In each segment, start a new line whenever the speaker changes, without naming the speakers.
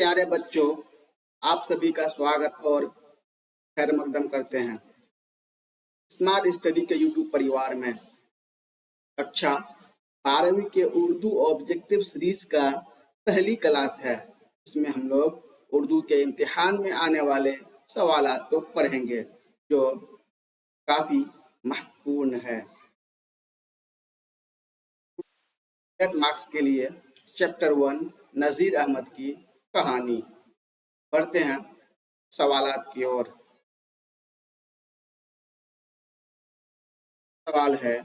प्यारे बच्चों, आप सभी का स्वागत और खैर मकदम करते हैं स्मार्ट स्टडी के यूट्यूब परिवार में। कक्षा 12वीं के उर्दू ऑब्जेक्टिव सीरीज का पहली क्लास है। इसमें हम लोग उर्दू के इम्तिहान में आने वाले सवालात को पढ़ेंगे जो काफ़ी महत्वपूर्ण है। मार्क्स के लिए चैप्टर 1 नज़ीर अहमद की कहानी पढ़ते हैं सवालात की ओर। सवाल है,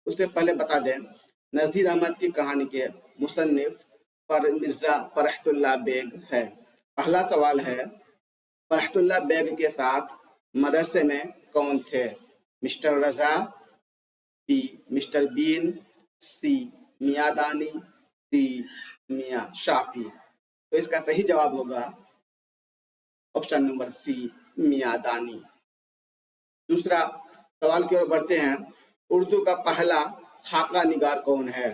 उससे पहले बता दें नज़ीर अहमद की कहानी के मुसन्निफ पर मिर्ज़ा फ़रहतुल्लाह बेग है। पहला सवाल है, फ़रहतुल्लाह बेग के साथ मदरसे में कौन थे? Mister Raza, B mister Bean, C मियाँ दानी, डी मियाँ शाफी। तो इसका सही जवाब होगा ऑप्शन नंबर सी मियाँ दानी। दूसरा सवाल की ओर बढ़ते हैं, उर्दू का पहला खाका निगार कौन है?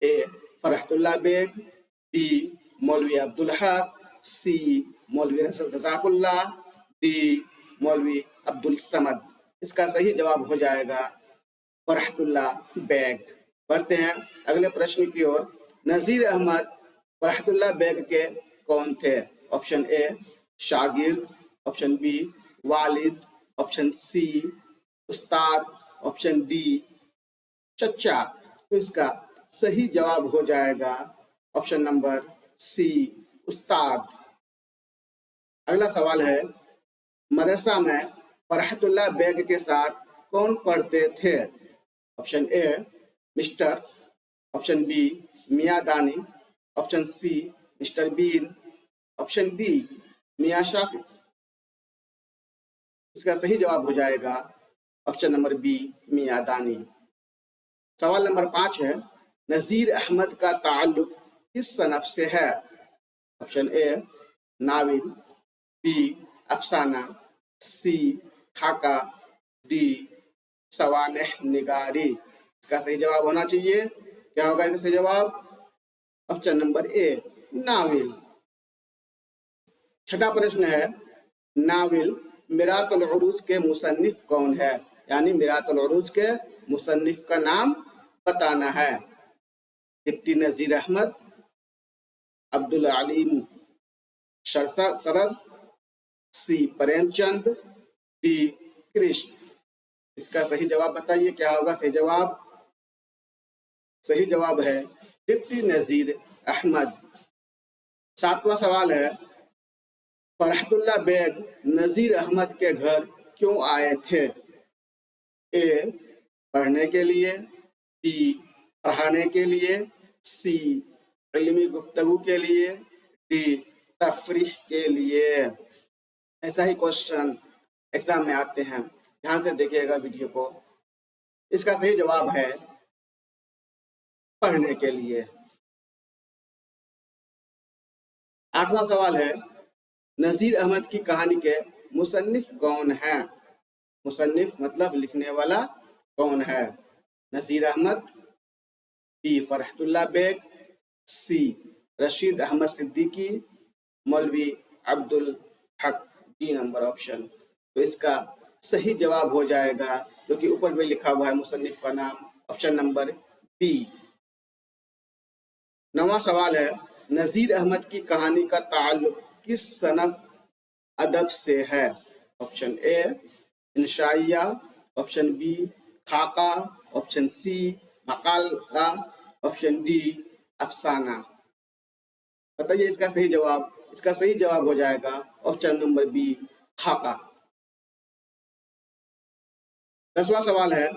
ए फ़रहतुल्लाह बेग, बी मौलवी अब्दुल हक, सी मौलवी रज़ाकुल्लाह, डी मौलवी अब्दुल समद। इसका सही जवाब हो जाएगा फ़रहतुल्लाह बेग। बढ़ते हैं अगले प्रश्न की ओर। नज़ीर अहमद फ़रहतुल्लाह बेग के कौन थे? ऑप्शन ए शागिर्द, ऑप्शन बी वालिद, ऑप्शन सी उस्ताद, ऑप्शन डी चचा। तो इसका सही जवाब हो जाएगा ऑप्शन नंबर सी उस्ताद। अगला सवाल है, मदरसा में फ़रहतुल्लाह बेग के साथ कौन पढ़ते थे? Option A mister, option B Miyan Dani, option C mister Bean, option D Miyan Shafi. इसका सही जवाब हो जाएगा ऑप्शन नंबर बी मियाँ दानी। सवाल नंबर 5 है, नज़ीर अहमद का ताल्लुक किस सनफ से है? ऑप्शन ए नाविल, बी अफसाना, सी खाका, डी सवानेह निगारी। इसका सही जवाब होना चाहिए, क्या होगा इसका सही जवाब? Option number A novel. छठा प्रश्न है, नाविल मिरातुल उरूज के मुसन्निफ कौन है? यानी मिरातुल उरूज के मुसन्निफ का नाम बताना है। डिप्टी नज़ीर अहमद, अब्दुल अलीम सरर, सी प्रेमचंद, डी कृष्ण। इसका सही जवाब बताइए, क्या होगा सही जवाब? सही जवाब है डिप्टी नज़ीर अहमद। 7वां सवाल है, फ़रहतुल्लाह बेग नज़ीर अहमद के घर क्यों आए थे? ए पढ़ने के लिए, बी पढ़ाने के लिए, सी इल्मी गुफ्तगू के लिए, डी तफरीह के लिए। ऐसा ही क्वेश्चन एग्जाम में आते हैं, ध्यान से देखिएगा वीडियो को। इसका सही जवाब है पढ़ने के लिए। 8वां सवाल है, नज़ीर अहमद की कहानी के मुसन्निफ कौन है? मुसन्निफ मतलब लिखने वाला कौन है? नज़ीर अहमद, बी फ़रहतुल्लाह बेग, सी रशीद अहमद सिद्दीकी, मौलवी Abdul Haq. D number option. तो इसका सही जवाब हो जाएगा, जो कि ऊपर में लिखा हुआ है मुसन्निफ का नाम, ऑप्शन नंबर बी। 9वां सवाल है, नज़ीर अहमद की कहानी का ताल्लुक किस सनफ अदब से है? ऑप्शन ए इंशाइया, ऑप्शन बी खाका, ऑप्शन सी मकाला, ऑप्शन डी अफसाना। बताइए इसका सही जवाब। इसका सही जवाब हो जाएगा ऑप्शन नंबर बी खाका। 10वां सवाल है,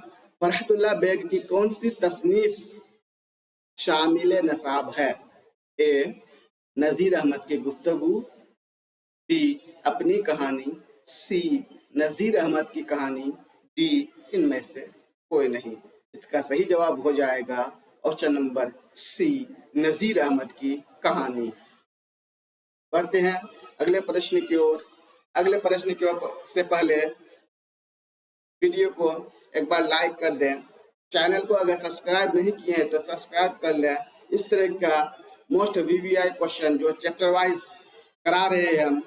फ़रहतुल्लाह बेग की कौन सी तसनीफ शामिल नसाब है? ए नज़ीर अहमद की गुफ्तगू, बी अपनी कहानी, सी नज़ीर अहमद की कहानी, डी इनमें से कोई नहीं। इसका सही जवाब हो जाएगा ऑप्शन नंबर सी नज़ीर अहमद की कहानी। बढ़ते हैं अगले प्रश्न की ओर। अगले प्रश्न की ओर से पहले वीडियो को एक बार लाइक कर दें। चैनल को अगर सब्सक्राइब नहीं किए हैं तो सब्सक्राइब कर लें। इस तरह का मोस्ट वीवीआई क्वेश्चन जो चैप्टर वाइज करा रहे हैं हम,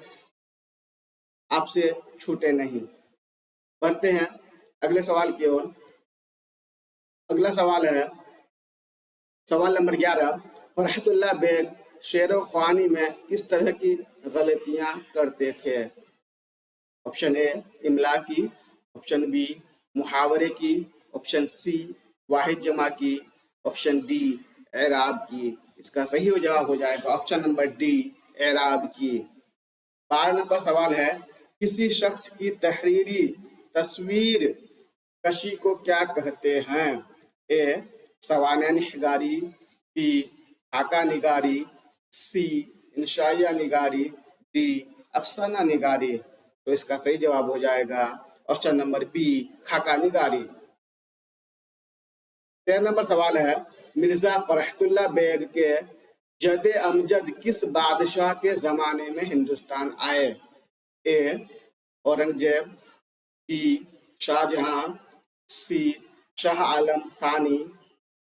आपसे छूटे नहीं। बढ़ते हैं अगले सवाल की ओर। अगला सवाल है सवाल नंबर 11। फरहतुल्लाह बेग शेर ख्वानी में किस तरह की गलतियां करते थे? ऑप्शन ए इमला की, ऑप्शन बी मुहावरे की, ऑप्शन सी वाहिद जमा की, ऑप्शन डी एराब की। इसका सही जवाब हो जाएगा ऑप्शन नंबर डी एराब की। 12 नंबर सवाल है किसी शख्स की तहरीरी तस्वीर कशी को क्या कहते हैं? ए सवाना निगारी, बी खाका निगारी, सी इंशाइया निगारी, डी अफसाना निगारी। तो इसका सही जवाब हो जाएगा ऑप्शन नंबर बी खाका निगारी। 13 नंबर सवाल है मिर्जा फरहतुल्लाह बेग के जद अमजद किस बादशाह के जमाने में हिंदुस्तान आए? ए औरंगजेब, बी शाहजहां, सी शाह आलम थानी,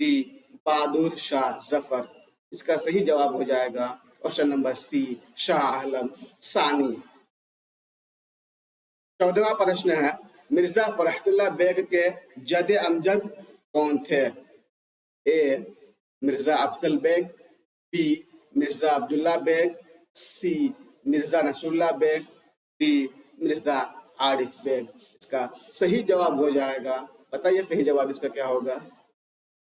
डी बहादुर शाह जफर। इसका सही जवाब हो जाएगा ऑप्शन नंबर सी शाह आलम सानी। 14वां प्रश्न है मिर्जा फरहतुल्लाह बेग के जद अमजद कौन थे? A Mirza Afzal Beg, B Mirza Abdullah Beg, C Mirza Nasrullah Beg, D Mirza Arif Beg. इसका सही जवाब हो जाएगा, बताइए सही जवाब इसका क्या होगा?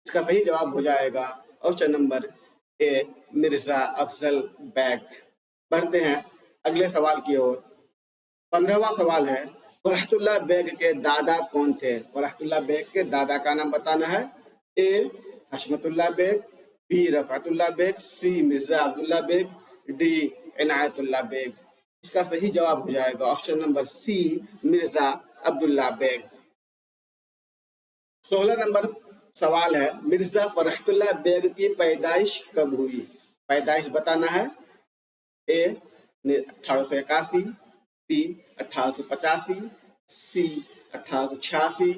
इसका सही जवाब हो जाएगा option number A Mirza Afzal Beg. बढ़ते हैं अगले सवाल की ओर। 15वां सवाल है फरहतुल्लाह बेग के दादा कौन थे? फरहतुल्लाह बेग के दादा का नाम बताना है। A Hashmatullah Beg, B Rafatullah Beg, C Mirza Abdullah Beg, D Inayatullah Beg. इसका सही जवाब हो जाएगा option number C Mirza Abdullah Beg. 16 नंबर सवाल है मिर्जा फरहतुल्लाह बेग की पैदाइश कब हुई? पैदाइश बताना है। ए 1881, बी 1885, सी 1886,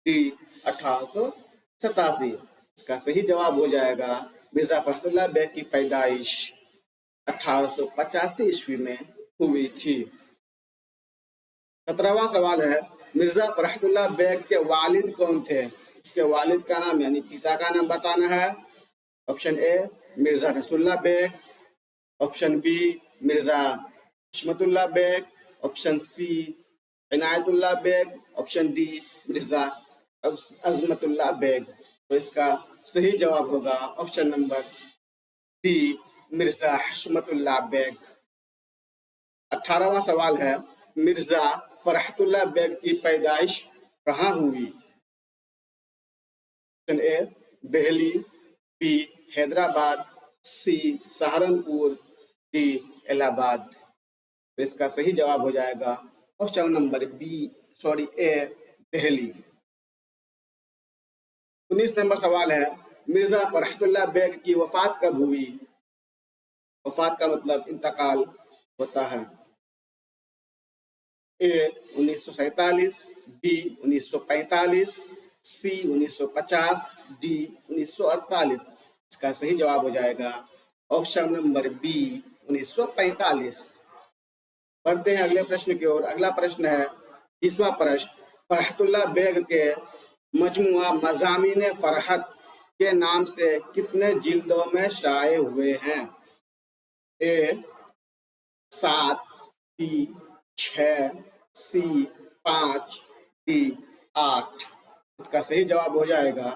डी 1887। इसका सही जवाब हो जाएगा मिर्जा फरहतुल्लाह बेग की पैदाइश 1885 ईस्वी में हुई थी। 17वां सवाल है मिर्जा फरहतुल्लाह बेग के वालिद कौन थे? उसके वालिद का नाम यानी पिता का नाम बताना है। Option A Mirza Nasrullah Beg, option B Mirza Hashmatullah Beg, option C Inayatullah Beg, option D Mirza Azmatullah Beg. तो इसका सही जवाब होगा option number B Mirza Hashmatullah Beg. 18वां सवाल है मिर्जा फरहतुल्लाह बेग की पैदाइश कहाँ हुई? Option A Delhi, B Hyderabad, C Saharanpur, D Allahabad. तो इसका सही जवाब हो जाएगा ऑप्शन नंबर ए दिल्ली। 19 नंबर सवाल है मिर्जा फरहतुल्लाह बेग की वफात कब हुई? वफात का मतलब इंतकाल होता है। ए 1947, बी 1945, सी 1950, डी 1948। इसका सही जवाब हो जाएगा ऑप्शन नंबर बी 1945। बढ़ते हैं अगले प्रश्न की ओर। अगला प्रश्न है 20वां प्रश्न फरहतुल्लाह बेग के मजमुआ मज़ामीन फरहत के नाम से कितने जिल्दों में शाये हुए हैं? ए 7, बी 6, सी 5, डी 8। इसका सही जवाब हो जाएगा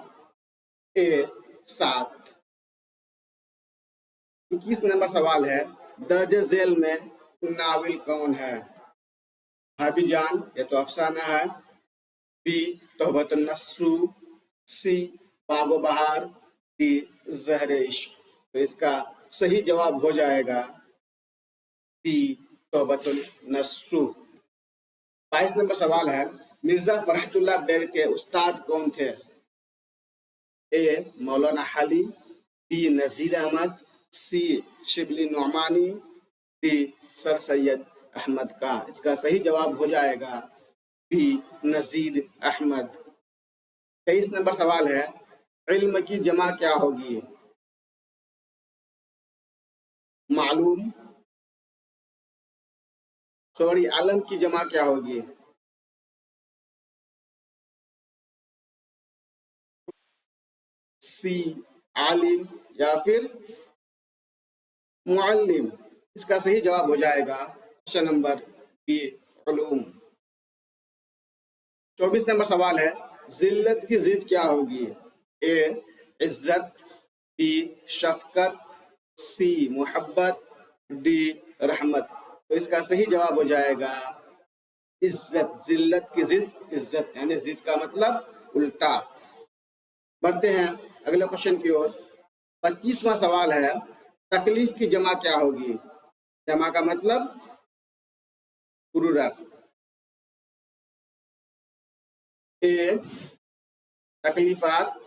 ए 7। 21 नंबर सवाल है दर्ज झेल में नाविल कौन है? भाभीजान ये तो अफसाना है, बी तौबतुन नस्रू, सी बागो बहार, डी ज़हरे इश्क। तो इसका सही जवाब हो जाएगा बी तौबतुन नस्रू। 22 नंबर सवाल है मिर्जा फरहतुल्लाह बेग के उस्ताद कौन थे? ए मौलाना हाली, बी नज़ीर अहमद, सी शिबली नौमानी, डी सर सैयद अहमद का। इसका सही जवाब हो जाएगा बी नज़ीर अहमद। 23 नंबर सवाल है इल्म की जमा क्या होगी? मालूम। सॉरी, आलम की जमा क्या होगी? सी आलिम या फिर मुअल्लिम। इसका सही जवाब हो जाएगा ऑप्शन नंबर बी, उलूम। 24 नंबर सवाल है, जिल्लत की जिद क्या होगी? ए इज्जत, बी शफकत, सी मोहब्बत, डी रहमत। तो इसका सही जवाब हो जाएगा इज्जत। जिल्लत की जिद इज्जत, यानी जिद का मतलब उल्टा। बढ़ते हैं अगले क्वेश्चन की ओर। 25वां सवाल है, तकलीफ की जमा क्या होगी? जमा का मतलब प्लूरल। ए तकलीफात,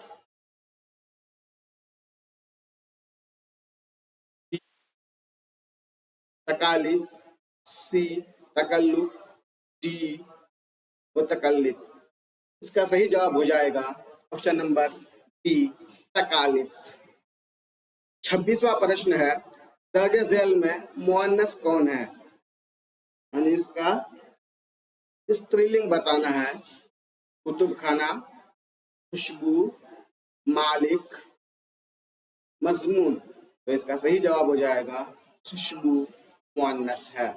बी तकालीफ, सी तकल्लुफ, डी मुतकल्लिफ। इसका सही जवाब हो जाएगा ऑप्शन नंबर बी, तकालिफ। 26वां प्रश्न है, दर्ज झेल में मुअन्नस कौन है? यानी इसका स्त्रीलिंग बताना है। कुतुब खाना, खुशबू, मालिक, मजमून। तो इसका सही जवाब हो जाएगा खुशबू मुअन्नस है।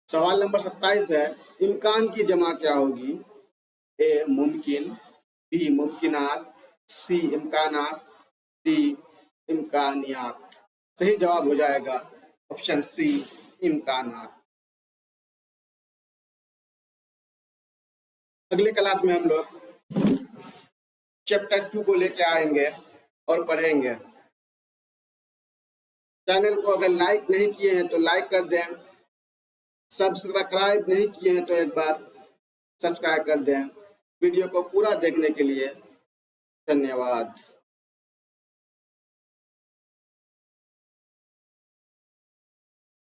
सवाल नंबर 27 है, इम्कान की जमा क्या होगी? ए मुमकिन, बी मुमकिनात, सी इम्कानात, डी इम्कानियात। सही जवाब हो जाएगा ऑप्शन सी, इम्कानात। अगले क्लास में हम लोग चैप्टर 2 को लेके आएंगे और पढ़ेंगे। चैनल को अगर लाइक नहीं किए हैं तो लाइक कर दें, सब्सक्राइब नहीं किए हैं तो एक बार सब्सक्राइब कर दें। वीडियो को पूरा देखने के लिए धन्यवाद।